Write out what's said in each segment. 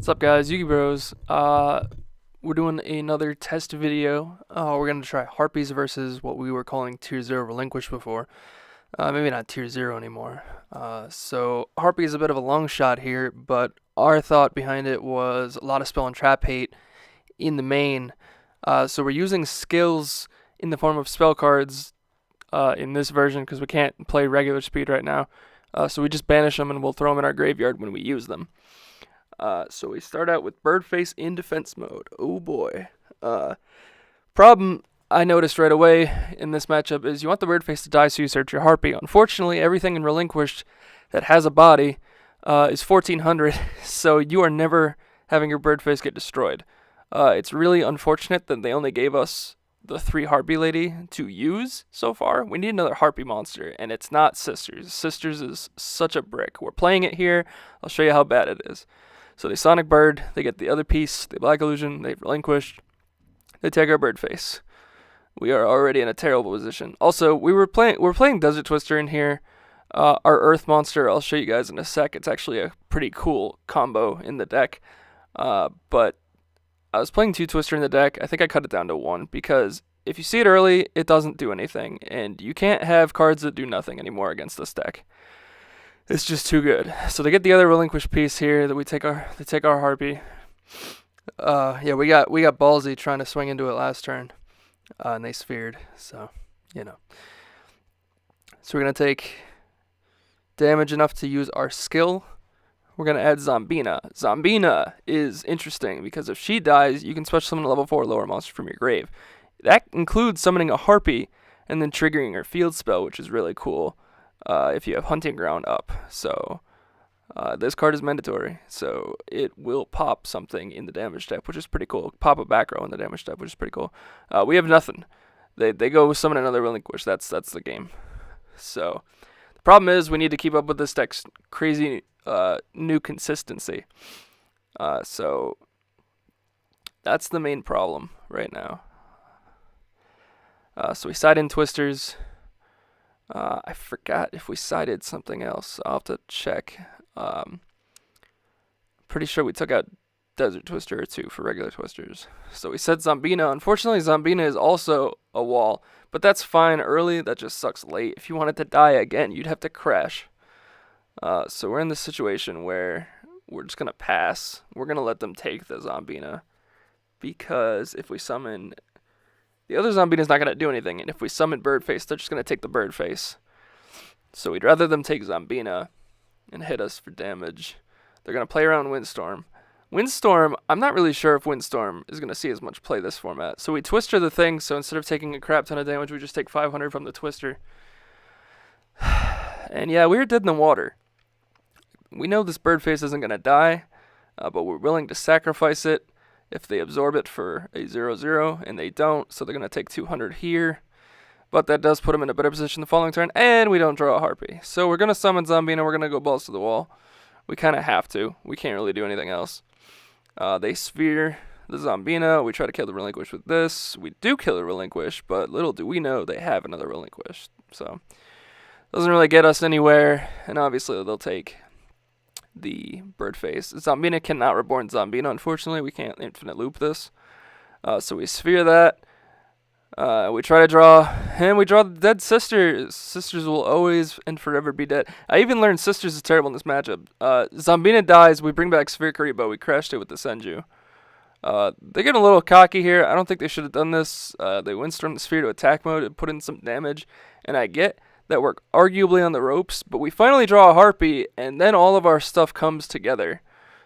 What's up, guys? Yugi Bros. We're doing another test video. We're gonna try Harpies versus what we were calling Tier 0 Relinquished before. Maybe not Tier 0 anymore. So Harpie is a bit of a long shot here, but our thought behind it was a lot of spell and trap hate in the main. So we're using skills in the form of spell cards in this version because we can't play regular speed right now. So we just banish them and we'll throw them in our graveyard when we use them. So we start out with Birdface in defense mode. Oh boy. Problem I noticed right away in this matchup is you want the Birdface to die so you search your Harpie. Unfortunately, everything in Relinquished that has a body is 1400, so you are never having your Birdface get destroyed. It's really unfortunate that they only gave us the 3 Harpie lady to use so far. We need another Harpie monster, and it's not Sisters. Sisters is such a brick. We're playing it here. I'll show you how bad it is. So they Sonic Bird, they get the other piece, they Black Illusion, they Relinquished, they take our Birdface. We are already in a terrible position. Also, we're playing Desert Twister in here. Our Earth Monster, I'll show you guys in a sec. It's actually a pretty cool combo in the deck. But I was playing 2 Twister in the deck. I think I cut it down to 1 because if you see it early, it doesn't do anything. And you can't have cards that do nothing anymore against this deck. It's just too good. So they get the other Relinquished piece here that they take our Harpie. Yeah, we got Ballsy trying to swing into it last turn. And they sphered, so you know. So we're gonna take damage enough to use our skill. We're gonna add Zombina. Zombina is interesting because if she dies, you can special summon a level 4 lower monster from your grave. That includes summoning a Harpie and then triggering her field spell, which is really cool. If you have Hunting Ground up. So this card is mandatory, so it will pop something in the damage step, which is pretty cool. Pop a back row in the damage step, which is pretty cool. We have nothing. They go summon another Relinquish. That's the game. So the problem is we need to keep up with this deck's crazy new consistency. So that's the main problem right now. So we side in Twisters. I forgot if we sided something else. I'll have to check. Pretty sure we took out Desert Twister or 2 for regular Twisters. So we said Zombina. Unfortunately, Zombina is also a wall, but that's fine early. That just sucks late. If you wanted to die again, you'd have to crash. So we're in this situation where we're just going to pass. We're going to let them take the Zombina because if we summon... The other Zombina is not going to do anything, and if we summon Birdface, they're just going to take the Birdface. So we'd rather them take Zombina and hit us for damage. They're going to play around Windstorm. Windstorm, I'm not really sure if Windstorm is going to see as much play this format. So we Twister the thing, so instead of taking a crap ton of damage, we just take 500 from the Twister. And yeah, we were dead in the water. We know this Birdface isn't going to die, but we're willing to sacrifice it if they absorb it for a 0-0, and they don't, so they're going to take 200 here. But that does put them in a better position the following turn, and we don't draw a Harpie. So we're going to summon Zombina, we're going to go balls to the wall. We kind of have to. We can't really do anything else. They sphere the Zombina, we try to kill the Relinquish with this. We do kill the Relinquish, but little do we know they have another Relinquish. So, doesn't really get us anywhere, and obviously they'll take the Birdface. Zombina cannot reborn Zombina, unfortunately. We can't infinite loop this. So we sphere that. We try to draw, and we draw the dead Sisters. Sisters will always and forever be dead. I even learned Sisters is terrible in this matchup. Zombina dies, we bring back Sphere Karibo. We crashed it with the Senju. They get a little cocky here. I don't think they should have done this. They Windstorm the Sphere to attack mode and put in some damage, and I get that we're arguably on the ropes, but we finally draw a Harpie, and then all of our stuff comes together.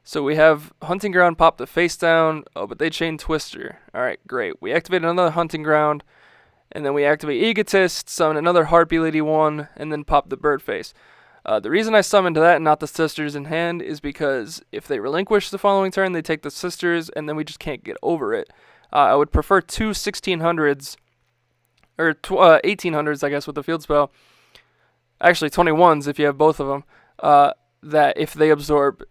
So we have Hunting Ground pop the face down, but they chain Twister. Alright, great. We activate another Hunting Ground, and then we activate Egotist, summon another Harpie Lady 1, and then pop the Birdface. The reason I summoned that and not the Sisters in hand is because if they Relinquish the following turn, they take the Sisters, and then we just can't get over it. I would prefer 2 1600s, or 1800s, I guess, with the field spell. Actually, 21s if you have both of them. That if they absorb,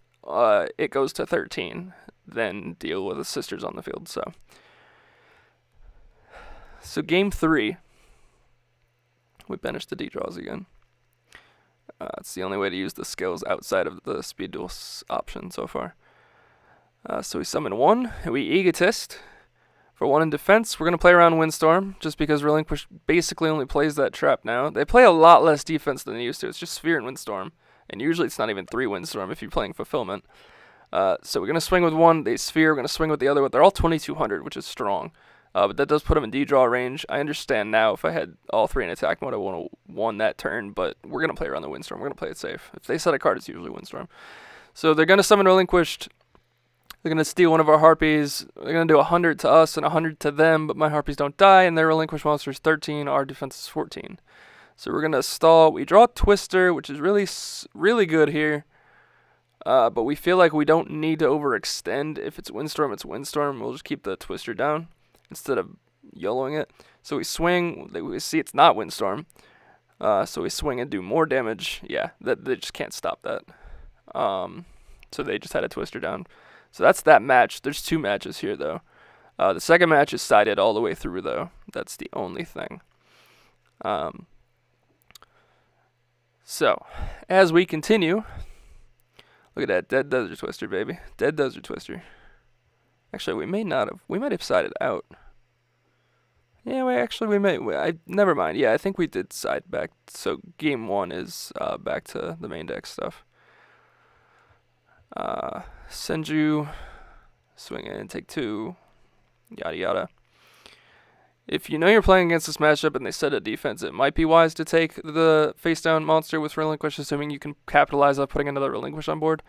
it goes to 13. Then deal with the Sisters on the field. So game 3. We banish the D-draws again. It's the only way to use the skills outside of the speed duel option so far. So we summon 1, and we Egotist. For 1 in defense, we're going to play around Windstorm, just because Relinquished basically only plays that trap now. They play a lot less defense than they used to. It's just Sphere and Windstorm, and usually it's not even 3 Windstorm if you're playing Fulfillment. So we're going to swing with 1, they Sphere, we're going to swing with the other, they're all 2200, which is strong. But that does put them in D-draw range. I understand now if I had all 3 in attack mode, I would have won that turn, but we're going to play around the Windstorm. We're going to play it safe. If they set a card, it's usually Windstorm. So they're going to summon Relinquished. They're going to steal one of our Harpies. They're going to do 100 to us and 100 to them, but my Harpies don't die, and their Relinquished monster is 13. Our defense is 14. So we're going to stall. We draw Twister, which is really good here. But we feel like we don't need to overextend. If it's Windstorm, it's Windstorm. We'll just keep the Twister down instead of YOLOing it. So we swing. We see it's not Windstorm. So we swing and do more damage. Yeah, they just can't stop that. So they just had a Twister down. So that's that match. There's 2 matches here, though. The second match is sided all the way through, though. That's the only thing. So, as we continue, look at that Dead Desert Twister, baby. Dead Desert Twister. Actually, we might have sided out. Yeah, we may. Never mind. Yeah, I think we did side back. So game 1 is back to the main deck stuff. Senju, swing in, take 2, yada yada. If you know you're playing against this matchup and they set a defense, it might be wise to take the face down monster with Relinquish, assuming you can capitalize on putting another Relinquish on board.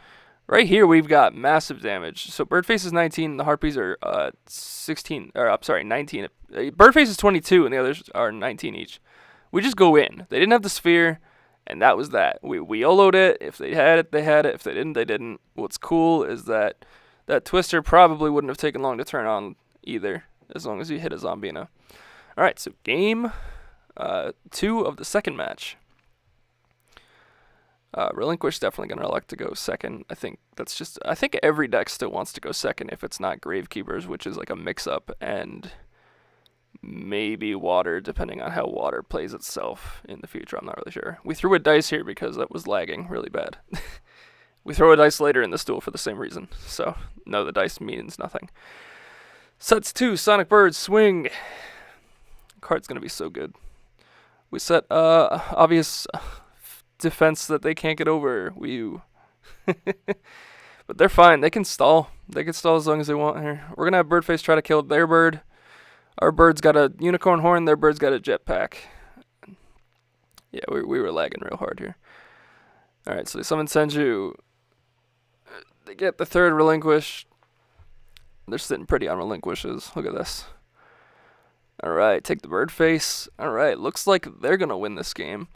Right here, we've got massive damage. So Birdface is 19, and the Harpies are 19. Birdface is 22, and the others are 19 each. We just go in. They didn't have the Sphere. And that was that. We YOLO'd it. If they had it, they had it. If they didn't, they didn't. What's cool is that Twister probably wouldn't have taken long to turn on either, as long as you hit a Zombina. Alright, so game 2 of the second match. Relinquish definitely going to elect to go second. I think every deck still wants to go second if it's not Gravekeepers, which is like a mix-up, and maybe Water, depending on how Water plays itself in the future. I'm not really sure. We threw a dice here because that was lagging really bad. We throw a dice later in this duel for the same reason. So, no, the dice means nothing. Sets 2, Sonic Bird, swing. Card's going to be so good. We set obvious defense that they can't get over. But they're fine. They can stall. They can stall as long as they want here. We're going to have Birdface try to kill their bird. Our bird's got a unicorn horn, their bird's got a jetpack. Yeah, we were lagging real hard here. Alright, so they summon Senju. They get the 3rd Relinquish. They're sitting pretty on Relinquishes. Look at this. Alright, take the Birdface. Alright, looks like they're going to win this game.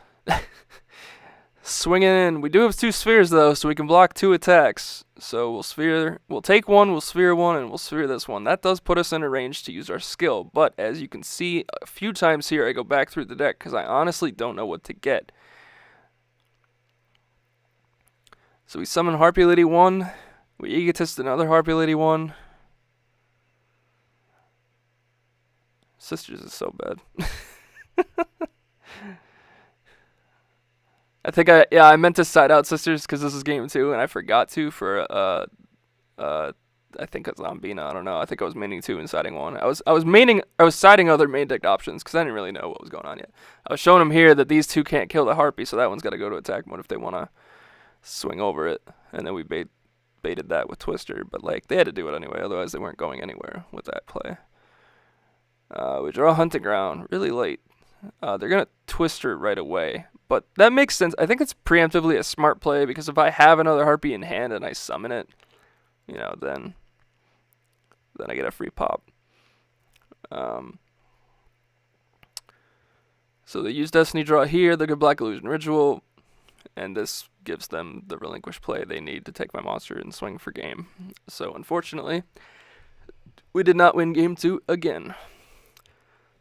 Swinging in. We do have 2 spheres, though, so we can block 2 attacks. So we'll take 1, we'll sphere 1, and we'll sphere this one. That does put us in a range to use our skill. But as you can see, a few times here I go back through the deck because I honestly don't know what to get. So we summon Harpie Lady 1. We Egotist another Harpie Lady 1. Sisters is so bad. I meant to side out Sisters because this is game 2, and I forgot to for I think a Zombina. I don't know. I think I was maining 2 and siding 1. I was siding other main deck options because I didn't really know what was going on yet. I was showing them here that these 2 can't kill the Harpie, so that one's got to go to attack mode if they want to swing over it. And then we baited that with Twister, but like they had to do it anyway, otherwise they weren't going anywhere with that play. We draw Hunting Ground really late. They're gonna Twister right away, but that makes sense. I think it's preemptively a smart play because if I have another Harpie in hand and I summon it, then I get a free pop. So they use Destiny Draw here. They go Black Illusion Ritual, and this gives them the Relinquish play they need to take my monster and swing for game. So unfortunately, we did not win game 2 again.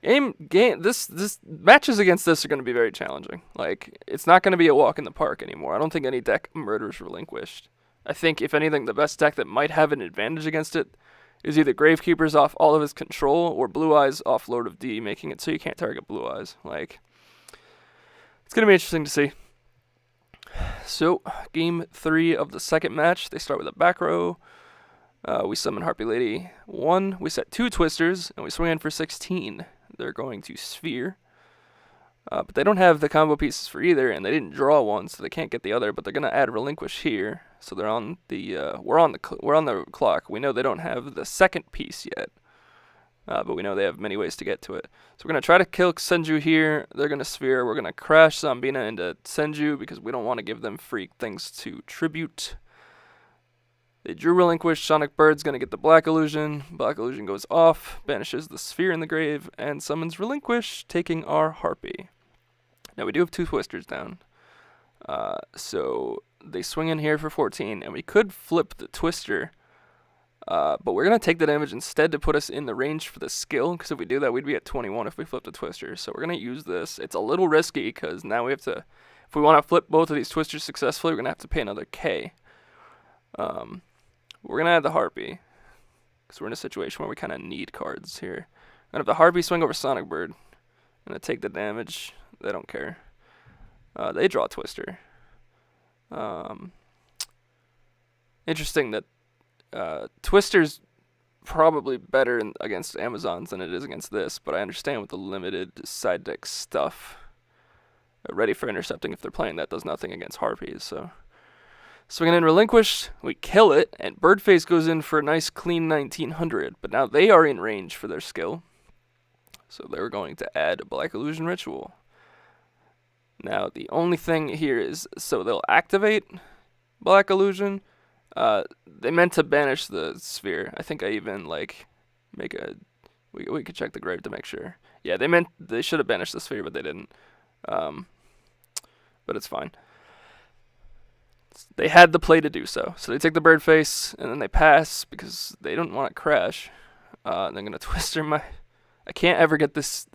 This matches against this are going to be very challenging. Like, it's not going to be a walk in the park anymore. I don't think any deck murders Relinquished. I think, if anything, the best deck that might have an advantage against it is either Gravekeepers off all of his control or Blue Eyes off Lord of D, making it so you can't target Blue Eyes. Like, it's going to be interesting to see. So, game 3 of the second match, they start with a back row. We summon Harpie Lady 1. We set 2 Twisters, and we swing in for 16. They're going to Sphere. But they don't have the combo pieces for either, and they didn't draw one, so they can't get the other. But they're gonna add Relinquish here, so they're on the we're on the clock. We know they don't have the second piece yet, but we know they have many ways to get to it. So we're gonna try to kill Senju here. They're gonna Sphere. We're gonna crash Zombina into Senju because we don't want to give them free things to tribute. They drew Relinquish. Sonic Bird's gonna get the Black Illusion. Black Illusion goes off, banishes the Sphere in the grave, and summons Relinquish, taking our Harpie. Now we do have 2 Twisters down, so they swing in here for 14, and we could flip the Twister, but we're going to take the damage instead to put us in the range for the skill, because if we do that, we'd be at 21 if we flip the Twister, so we're going to use this. It's a little risky, because now we have to, if we want to flip both of these Twisters successfully, we're going to have to pay another K. We're going to add the Harpie, because we're in a situation where we kind of need cards here. And if the Harpie swing over Sonic Bird, I'm going to take the damage. They don't care. They draw a Twister. Interesting that Twister's probably better against Amazons than it is against this, but I understand with the limited side deck stuff. Ready for intercepting if they're playing that does nothing against Harpies, so. Swinging in Relinquished, we kill it, and Birdface goes in for a nice clean 1900, but now they are in range for their skill. So they're going to add a Black Illusion Ritual. Now, the only thing here is, so they'll activate Black Illusion. They meant to banish the Sphere. I think I even, like, make a... We could check the grave to make sure. Yeah, they should have banished the Sphere, but they didn't. But it's fine. They had the play to do so. So they take the bird face, and then they pass, because they don't want to crash. And they're going to Twister my... I can't ever get this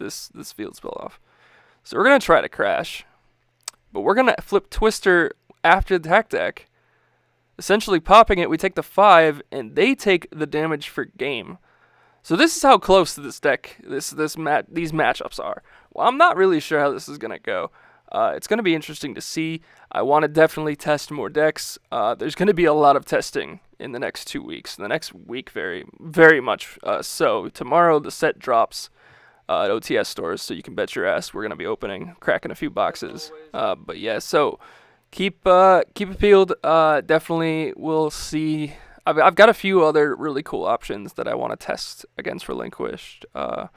field spell off. So we're going to try to crash. But we're going to flip Twister after the attack deck. Essentially popping it, we take the 5, and they take the damage for game. So this is how close to this deck these matchups are. Well, I'm not really sure how this is going to go. It's going to be interesting to see. I want to definitely test more decks. There's going to be a lot of testing in the next 2 weeks. The next week, very, very much so. Tomorrow, the set drops at OTS stores, so you can bet your ass we're going to be cracking a few boxes. But yeah, so keep it peeled. Definitely we'll see. I've got a few other really cool options that I want to test against Relinquished to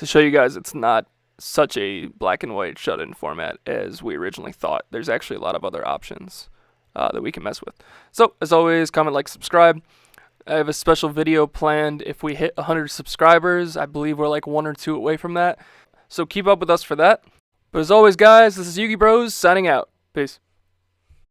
show you guys it's not such a black and white shut-in format as we originally thought. There's actually a lot of other options that we can mess with. So, as always, comment, like, subscribe. I have a special video planned if we hit 100 subscribers. I believe we're like 1 or 2 away from that. So keep up with us for that. But as always, guys, this is Yugi Bros signing out. Peace.